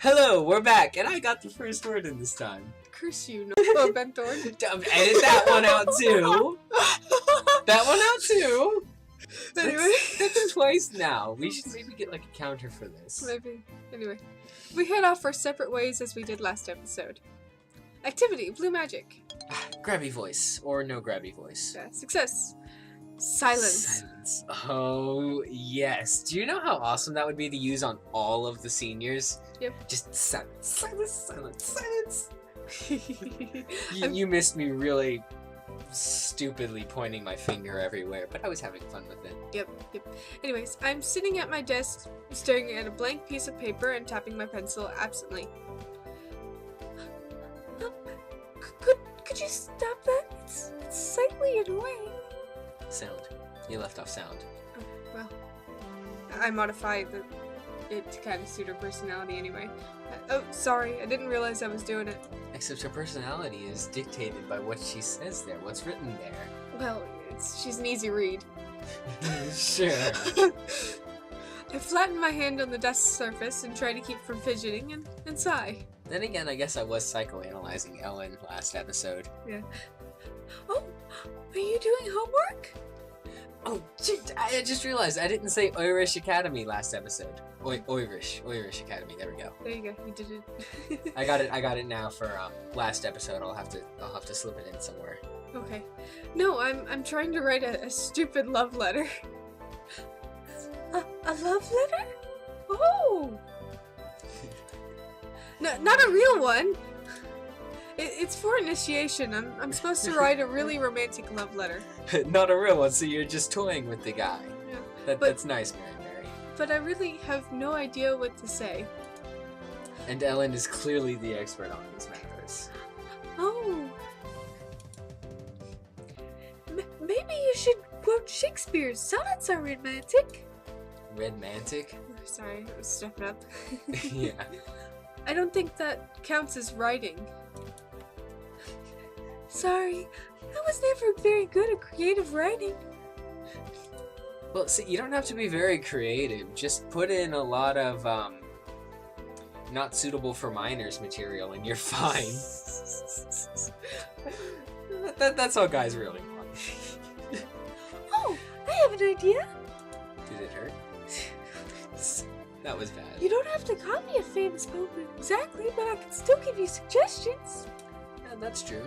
Hello, we're back, and I got the first word in this time. Curse you, no, Ben Thorne. Edit that one out too. That one out too. Anyway. That's twice now. We should maybe get like a counter for this. Maybe. Anyway. We head off our separate ways as we did last episode. Activity, blue magic. Grabby voice, or no grabby voice. Success. Silence. Silence. Oh, yes. Do you know how awesome that would be to use on all of the seniors? Yep. Just silence, silence, silence, silence. You missed me really stupidly pointing my finger everywhere, but I was having fun with it. Yep. Anyways, I'm sitting at my desk, staring at a blank piece of paper and tapping my pencil absently. Could you stop that? It's slightly annoying. Sound. You left off sound. Oh, well, I modified it to kind of suit her personality anyway. Oh, sorry, I didn't realize I was doing it. Except her personality is dictated by what she says there, what's written there. Well, she's an easy read. Sure. I flatten my hand on the desk surface and try to keep from fidgeting and sigh. Then again, I guess I was psychoanalyzing Ellen last episode. Yeah. Oh, are you doing homework? Oh, shit, I just realized I didn't say Irish Academy last episode. Irish Academy. There we go. There you go. You did it. I got it now for last episode. I'll have to slip it in somewhere. Okay. No, I'm trying to write a stupid love letter. A love letter? Oh. No, not a real one. It's for initiation. I'm supposed to write a really romantic love letter. Not a real one, so you're just toying with the guy. Yeah. That's nice, Mary. But I really have no idea what to say. And Ellen is clearly the expert on these matters. Oh. Maybe you should quote Shakespeare. Sonnets are romantic. Romantic? Oh, sorry, I was stepping up. Yeah. I don't think that counts as writing. Sorry, I was never very good at creative writing. Well, see, you don't have to be very creative. Just put in a lot of, not suitable for minors material and you're fine. That's all guys really want. Oh, I have an idea. Did it hurt? That was bad. You don't have to copy a famous poem exactly, but I can still give you suggestions. Yeah, that's true.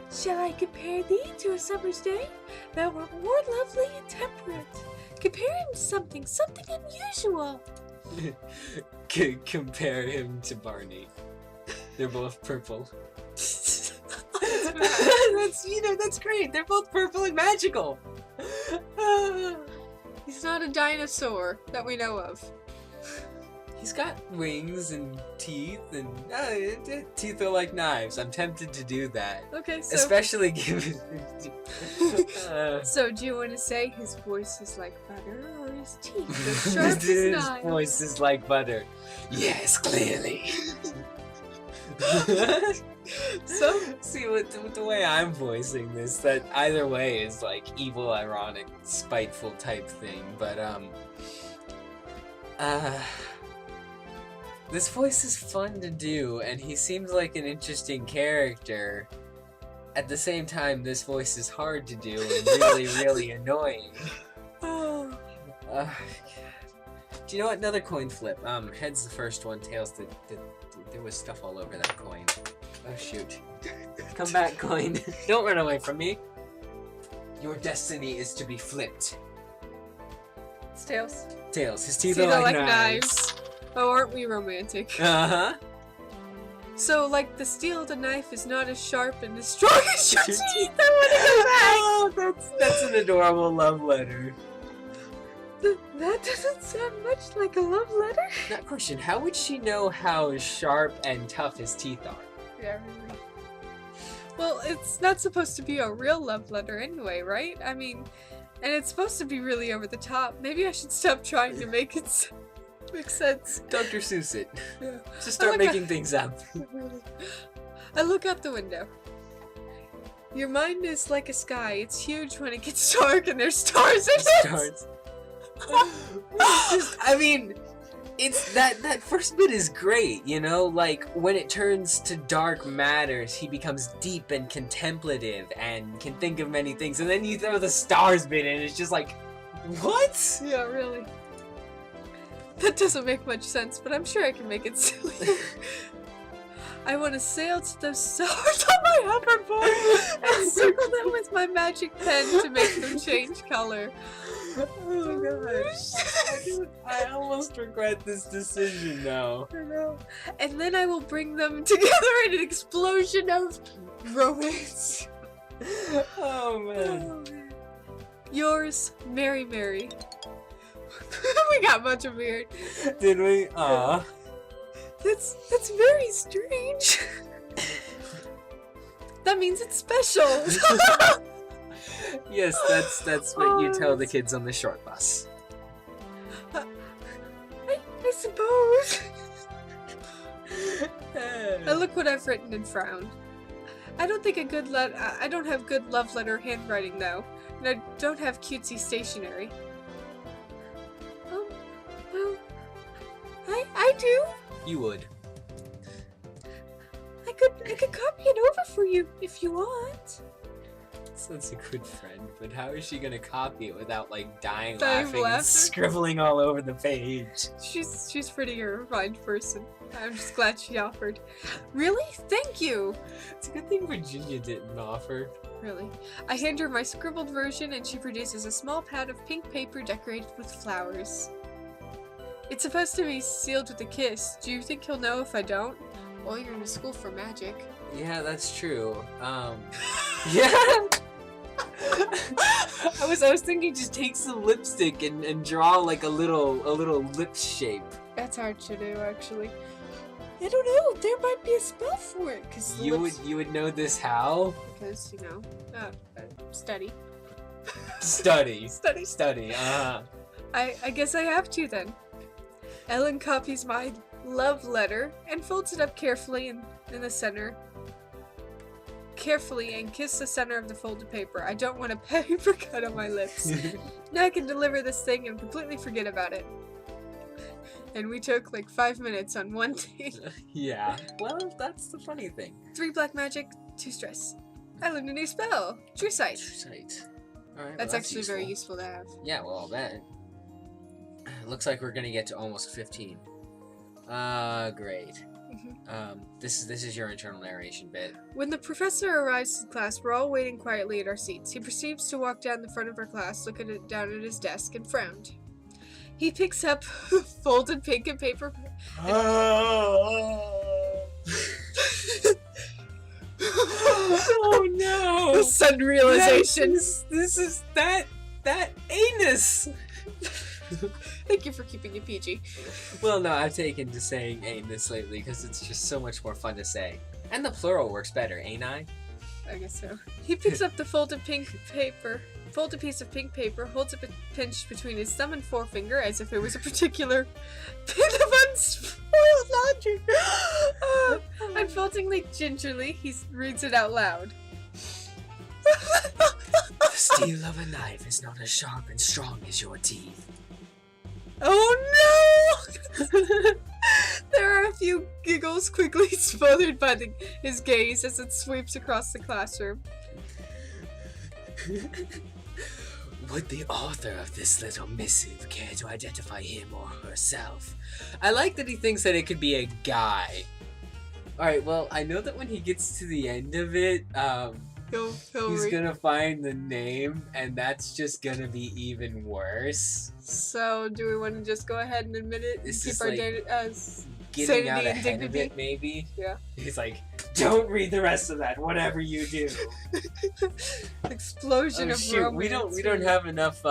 Shall I compare thee to a summer's day that were more lovely and temperate? Compare him to something unusual. Compare him to Barney. They're both purple. That's great. They're both purple and magical. He's not a dinosaur that we know of. He's got wings and teeth, and teeth are like knives. I'm tempted to do that. Okay, so... Especially given... So, do you want to say his voice is like butter, or his teeth are sharp as knives? His voice is like butter. Yes, clearly. So, see, with the way I'm voicing this, that either way is like evil, ironic, spiteful type thing, but, this voice is fun to do, and he seems like an interesting character. At the same time, this voice is hard to do and really, really annoying. Do you know what? Another coin flip. Heads the first one, tails there was stuff all over that coin. Oh shoot. Come back, coin. Don't run away from me. Your destiny is to be flipped. It's tails. Tails. His teeth are like knives. Oh, aren't we romantic? Uh-huh. So, like, the steel of the knife is not as sharp and as strong as your teeth. I want to go back. Oh, that's an adorable love letter. That doesn't sound much like a love letter. That question, how would she know how sharp and tough his teeth are? Yeah, really. Well, it's not supposed to be a real love letter anyway, right? I mean, and it's supposed to be really over the top. Maybe I should stop trying to make it make sense. Dr. Seuss it. Yeah. Just start making things up. I look out the window. Your mind is like a sky. It's huge when it gets dark and there's stars in it. Stars. I mean, It's that first bit is great, you know? Like, when it turns to dark matters, he becomes deep and contemplative and can think of many things. And then you throw the stars bit in, it's just like, what? Yeah, really. That doesn't make much sense, but I'm sure I can make it silly. I want to sail to those stars on my hoverboard and circle them with my magic pen to make them change color. Oh gosh. I almost regret this decision now. I know. And then I will bring them together in an explosion of romance. Oh man. Oh, man. Yours, Mary Mary. We got much of weird. Did we? Aw. That's very strange. That means it's special. Yes, that's what you tell the kids on the short bus. I suppose. And look what I've written and frowned. I don't think I don't have good love letter handwriting though, and I don't have cutesy stationery. Well, I do. You would. I could copy it over for you if you want. That's a good friend, but how is she gonna copy it without like dying Dying laughing and laughter? scribbling all over the page? She's pretty a refined person. I'm just glad she offered. Really? Thank you! It's a good thing Virginia didn't offer. Really. I hand her my scribbled version and she produces a small pad of pink paper decorated with flowers. It's supposed to be sealed with a kiss. Do you think he'll know if I don't? Well, you're in a school for magic. Yeah, that's true. Yeah. I was thinking just take some lipstick and draw like a little lip shape. That's hard to do, actually. I don't know. There might be a spell for it. Cause You would know this how? Because study. Study. Study. Study. I guess I have to then. Ellen copies my love letter and folds it up carefully in the center. Carefully and kiss the center of the folded paper. I don't want a paper cut on my lips. Now I can deliver this thing and completely forget about it. And we took like 5 minutes on one thing. Yeah. Well, that's the funny thing. 3 black magic, 2 stress. I learned a new spell. True sight. True sight. Alright. That's actually very useful to have. Yeah, well, I'll bet. Looks like we're gonna get to almost 15. Great. This is your internal narration bit. When the professor arrives in class, we're all waiting quietly at our seats. He proceeds to walk down the front of our class, look down at his desk, and frowned. He picks up folded pink and paper. Oh no! The sudden realization. This is that anus. Thank you for keeping it PG. Well, no, I've taken to saying anus lately because it's just so much more fun to say, and the plural works better, ain't I? I guess so. He picks up the folded piece of pink paper, holds it pinched between his thumb and forefinger as if it was a particular pin of unspoiled laundry. Unfoldingly gingerly, he reads it out loud. The steel of a knife is not as sharp and strong as your teeth. Oh no! There are a few giggles quickly smothered by his gaze as it sweeps across the classroom. Would the author of this little missive care to identify him or herself? I like that he thinks that it could be a guy. Alright, well, I know that when he gets to the end of it, he's gonna find the name, and that's just gonna be even worse. So, do we want to just go ahead and admit it and keep our data as getting out sanity and ahead dignity? of it, maybe? Yeah. He's like, don't read the rest of that, whatever you do. Explosion of shoot, romance. we don't have enough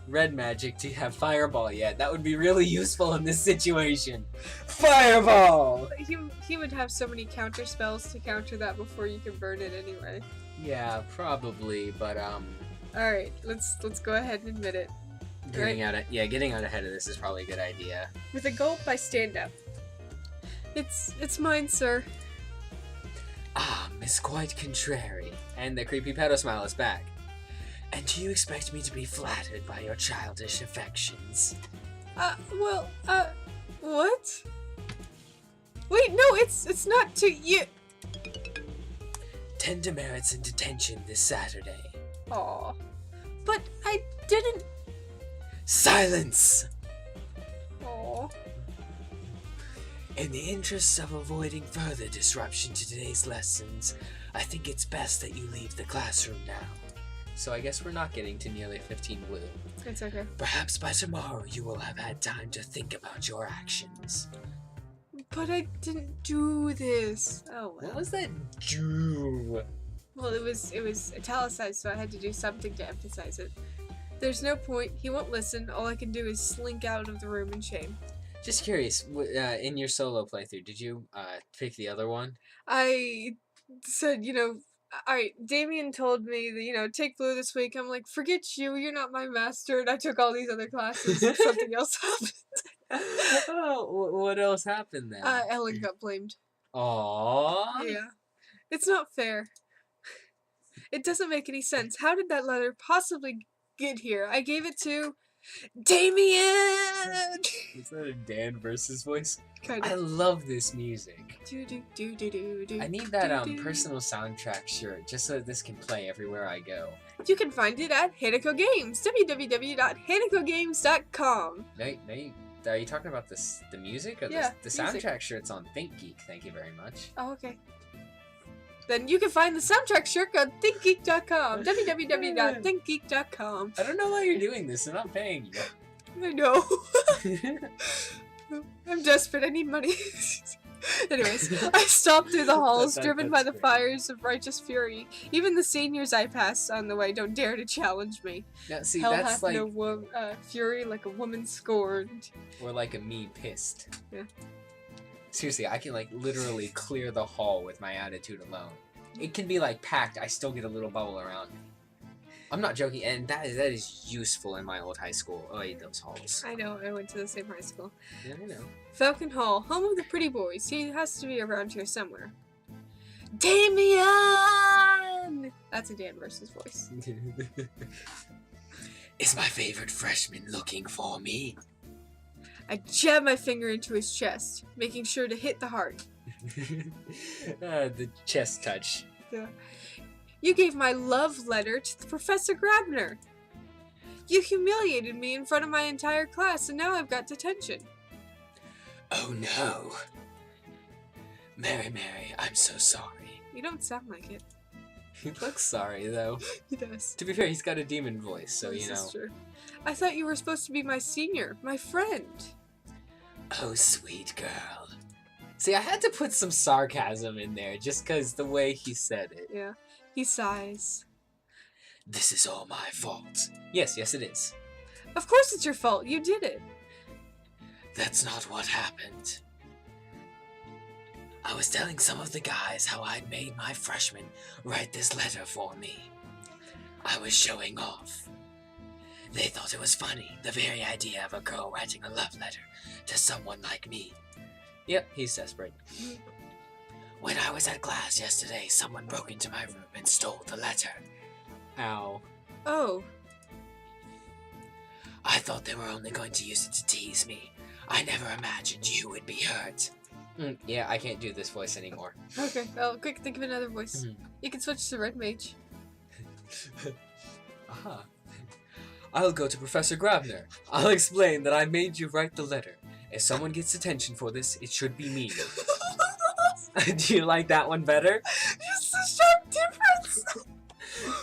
red magic to have fireball yet. That would be really useful in this situation. Fireball! He would have so many counter spells to counter that before you can burn it anyway. Yeah, probably, but Alright, let's go ahead and admit it. getting out ahead of this is probably a good idea. With a gulp, I stand up. It's mine, sir. Ah, Miss Quite Contrary. And the creepy pedo smile is back. And do you expect me to be flattered by your childish affections? What? Wait, no, it's not to you. 10 demerits in detention this Saturday. Aw. But I didn't. Silence! Aw. In the interest of avoiding further disruption to today's lessons, I think it's best that you leave the classroom now. So I guess we're not getting to nearly 15 blue. It's okay. Perhaps by tomorrow you will have had time to think about your actions. But I didn't do this. Oh well. What was that do? Well, it was italicized, so I had to do something to emphasize it. There's no point. He won't listen. All I can do is slink out of the room in shame. Just curious, in your solo playthrough, did you pick the other one? I said, alright, Damien told me that, take blue this week. I'm like, forget you, you're not my master, and I took all these other classes, and something else happened. Oh, what else happened then? Ellen got blamed. Aww. Yeah. It's not fair. It doesn't make any sense. How did that letter possibly get here? I gave it to Damien! Is that a Dan versus voice? Kind I of. love this music. Do. I need that personal soundtrack shirt just so that this can play everywhere I go. You can find it at Hanako Games. www.hanakogames.com. Are you talking about the music or Yeah, the music. soundtrack shirt's on ThinkGeek? Thank you very much. Oh, okay. Then you can find the soundtrack shirt on thinkgeek.com. www.thinkgeek.com. I don't know why you're doing this. I'm not paying I know. you. I'm desperate. I need money. Anyways, I stomped through the halls, driven by the great. fires of righteous fury. Even the seniors I passed on the way don't dare to challenge me. Now, see, Hell that's hath like, no fury like a woman scorned. or like a me pissed. Yeah. Seriously, I can like literally clear the hall with my attitude alone. It can be like packed, I still get a little bubble around me. I'm not joking, and that is useful in my old high school. Oh, those halls. I know, I went to the same high school. Yeah, I know. Falcon Hall, home of the pretty boys. He has to be around here somewhere. Damien! That's a Dan versus voice. Is my favorite freshman looking for me? I jab my finger into his chest, making sure to hit the heart. The chest touch. Yeah. You gave my love letter to Professor Grabner. You humiliated me in front of my entire class, and now I've got detention. Oh no. Mary, I'm so sorry. You don't sound like it. He looks sorry, though. He does. To be fair, he's got a demon voice, so This you is know. true. I thought you were supposed to be my senior, my friend. Oh, sweet girl. See, I had to put some sarcasm in there just because the way he said it. Yeah. He sighs. This is all my fault. Yes, it is. Of course it's your fault. You did it. That's not what happened. I was telling some of the guys how I'd made my freshmen write this letter for me. I was showing off. They thought it was funny, the very idea of a girl writing a love letter to someone like me. Yep, he's desperate. When I was at class yesterday, someone broke into my room and stole the letter. Ow. Oh. I thought they were only going to use it to tease me. I never imagined you would be hurt. Yeah, I can't do this voice anymore. Okay. Oh, quick, think of another voice. You can switch to Red Mage. Aha. I'll go to Professor Grabner. I'll explain that I made you write the letter. If someone gets attention for this, it should be me. Do you like that one better? Just a sharp difference!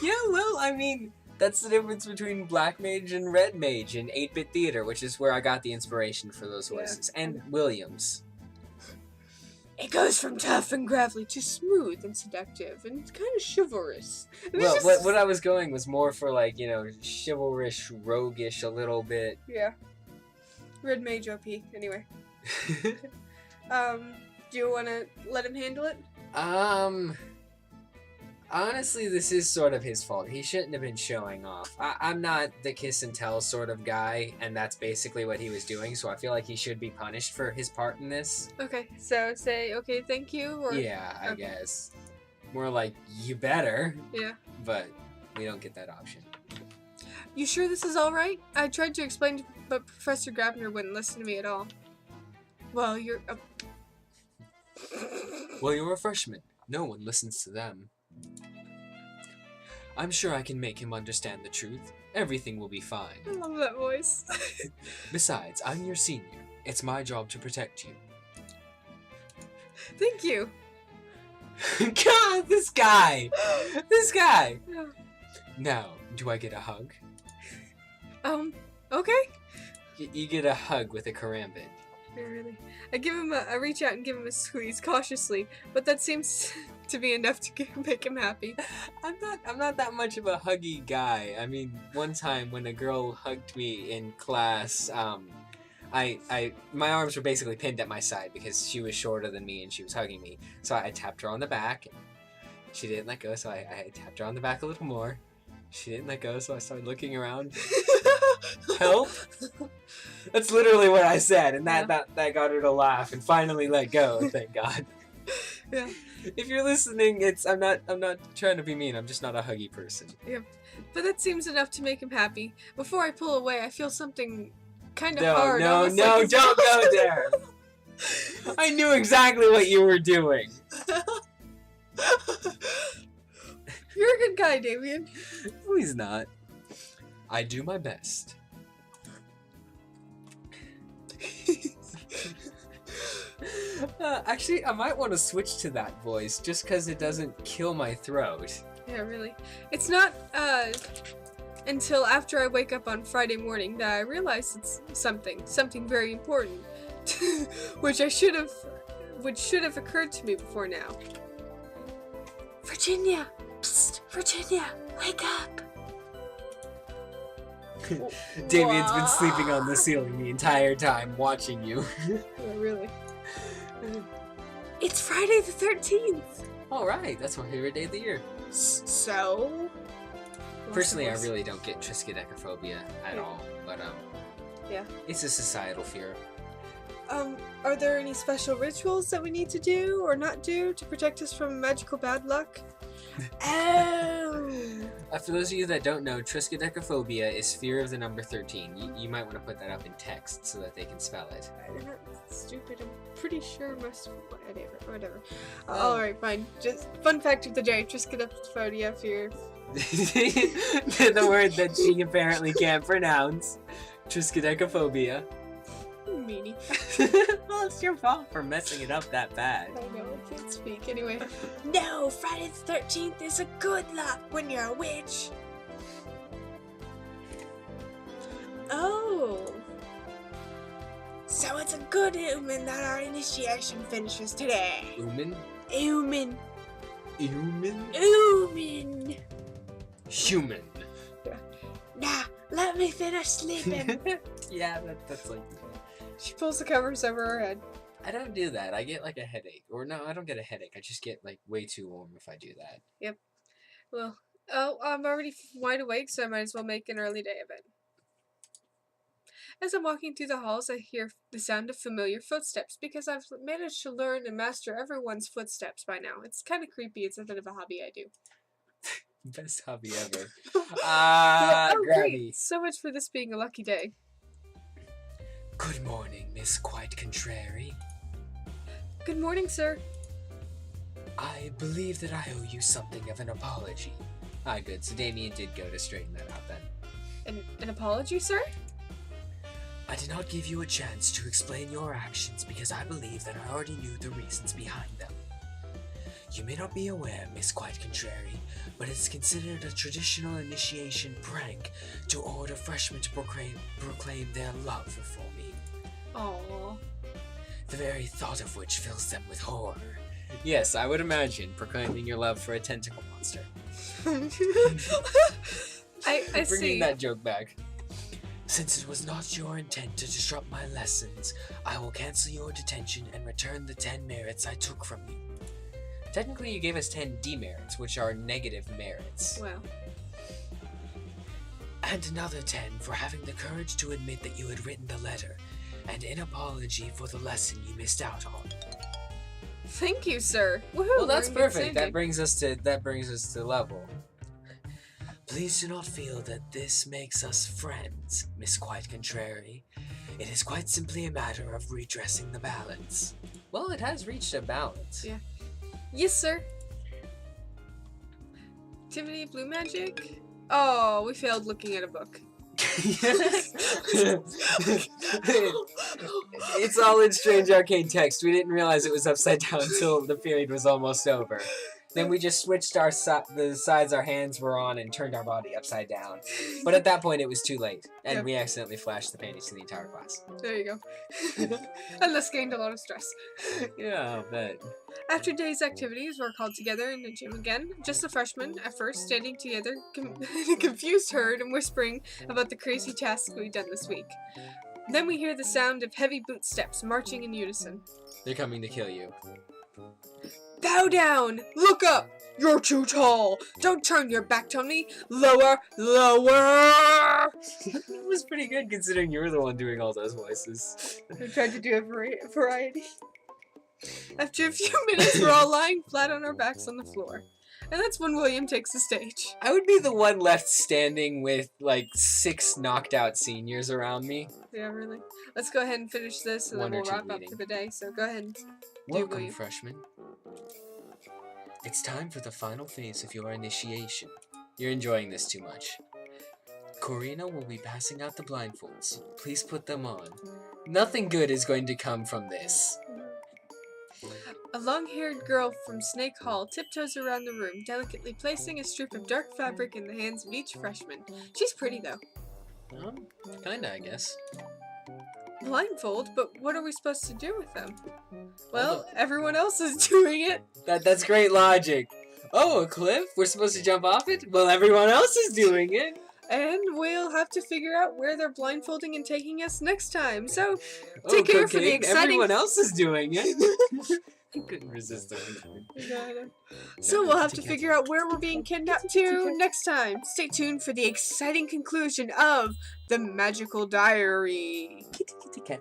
Yeah, well, I mean, that's the difference between Black Mage and Red Mage in 8-Bit Theater, which is where I got the inspiration for those voices. Yeah. And Williams. It goes from tough and gravelly to smooth and seductive and kind of chivalrous. Well, what I was going was more for, like, you know, chivalrous, roguish a little bit. Yeah. Red Mage OP, anyway. Do you want to let him handle it? Honestly, this is sort of his fault. He shouldn't have been showing off. I'm not the kiss and tell sort of guy, and that's basically what he was doing, so I feel like he should be punished for his part in this. Okay, so say, okay, thank you, or... Yeah, I guess. More like, you better. Yeah. But we don't get that option. You sure this is alright? I tried to explain, but Professor Grabner wouldn't listen to me at all. Well, you're a... Well, you're a freshman. No one listens to them. I'm sure I can make him understand the truth. Everything will be fine. I love that voice. Besides, I'm your senior. It's my job to protect you. Thank you. God, this guy! This guy! Yeah. Now, do I get a hug? Okay. You get a hug with a karambit. Yeah, really. I reach out and give him a squeeze cautiously, but that seems to be enough to make him happy. I'm not that much of a huggy guy. I mean, one time when a girl hugged me in class, my arms were basically pinned at my side because she was shorter than me and she was hugging me. So I tapped her on the back. And she didn't let go, so I tapped her on the back a little more. She didn't let go, so I started looking around. Help? That's literally what I said, and that got her to laugh and finally let go. Thank God. Yeah. If you're listening, I'm not trying to be mean. I'm just not a huggy person. Yeah, but that seems enough to make him happy. Before I pull away, I feel something kind of hard. No, don't go there. I knew exactly what you were doing. You're a good guy, Damien. No, he's not. I do my best. Actually, I might want to switch to that voice just because it doesn't kill my throat. Yeah, really. It's not until after I wake up on Friday morning that I realize it's something very important, which should have occurred to me before now. Virginia, psst, Virginia, wake up. Damien's been sleeping on the ceiling the entire time, watching you. Yeah, really. It's Friday the 13th. All right, that's my favorite day of the year. So? Personally, I really don't get triskaidekaphobia at all, but yeah, it's a societal fear. Are there any special rituals that we need to do or not do to protect us from magical bad luck? Oh! For those of you that don't know, triskaidekaphobia is fear of the number 13. You might want to put that up in text so that they can spell it. I'm not stupid. I'm pretty sure most... Whatever. Alright, fine. Just fun fact of the day. Triskaidekaphobia, fear. The word that she apparently can't pronounce. Triskaidekaphobia. Meanie. Well, it's your fault for messing it up that bad. I know, I can't speak. Anyway. No, Friday the 13th is a good luck when you're a witch. Oh. So it's a good omen that our initiation finishes today. Omen? Omen. Human? Omen. Human. Yeah. Now, let me finish sleeping. Yeah, that's like... She pulls the covers over her head. I don't do that. I get like a headache. Or no, I don't get a headache. I just get like way too warm if I do that. Yep. Well, I'm already wide awake, so I might as well make an early day of it. As I'm walking through the halls, I hear the sound of familiar footsteps because I've managed to learn and master everyone's footsteps by now. It's kind of creepy. It's a bit of a hobby I do. Best hobby ever. Great. So much for this being a lucky day. Good morning, Miss Quite Contrary. Good morning, sir. I believe that I owe you something of an apology. Ah, good. So Damien did go to straighten that out then. An apology, sir? I did not give you a chance to explain your actions because I believe that I already knew the reasons behind them. You may not be aware, Miss Quite Contrary, but it's considered a traditional initiation prank to order freshmen to proclaim their love for me. Aww. The very thought of which fills them with horror. Yes, I would imagine proclaiming your love for a tentacle monster. I see. Bringing that joke back. Since it was not your intent to disrupt my lessons, I will cancel your detention and return the 10 merits I took from you. Technically, you gave us 10 demerits, which are negative merits. Wow. And another 10 for having the courage to admit that you had written the letter, and an apology for the lesson you missed out on. Thank you, sir. Woohoo! Well, that's perfect. That brings us to level. Please do not feel that this makes us friends, Miss Quite Contrary. It is quite simply a matter of redressing the balance. Well, it has reached a balance. Yeah. Yes, sir. Activity, blue magic. Oh, we failed looking at a book. It's all in strange arcane text. We didn't realize it was upside down until the period was almost over. Then we just switched the sides our hands were on and turned our body upside down. But at that point, it was too late, and we accidentally flashed the panties to the entire class. There you go. And thus gained a lot of stress. Yeah, I'll bet. After day's activities, we're called together in the gym again. Just the freshmen, at first, standing together in a confused herd and whispering about the crazy tasks we've done this week. Then we hear the sound of heavy boot steps marching in unison. They're coming to kill you. Bow down! Look up! You're too tall! Don't turn your back to me! Lower! Lower! It was pretty good considering you were the one doing all those voices. I tried to do a variety. After a few minutes, we're all lying flat on our backs on the floor. And that's when William takes the stage. I would be the one left standing with, like, 6 knocked out seniors around me. Yeah, really. Let's go ahead and finish this, and then we'll wrap up for the day. So go ahead and Welcome, freshmen. It's time for the final phase of your initiation. You're enjoying this too much. Corina will be passing out the blindfolds. Please put them on. Nothing good is going to come from this. A long-haired girl from Snake Hall tiptoes around the room, delicately placing a strip of dark fabric in the hands of each freshman. She's pretty, though. Kinda, I guess. Blindfold? But what are we supposed to do with them? Well, everyone else is doing it. That's great logic. Oh, a cliff? We're supposed to jump off it? Well, everyone else is doing it. And we'll have to figure out where they're blindfolding and taking us next time. So, take care for the exciting... Everyone else is doing it. I couldn't resist it. So we'll have to figure out where we're being kidnapped to next time. Stay tuned for the exciting conclusion of The Magical Diary. Kitty kitty cat.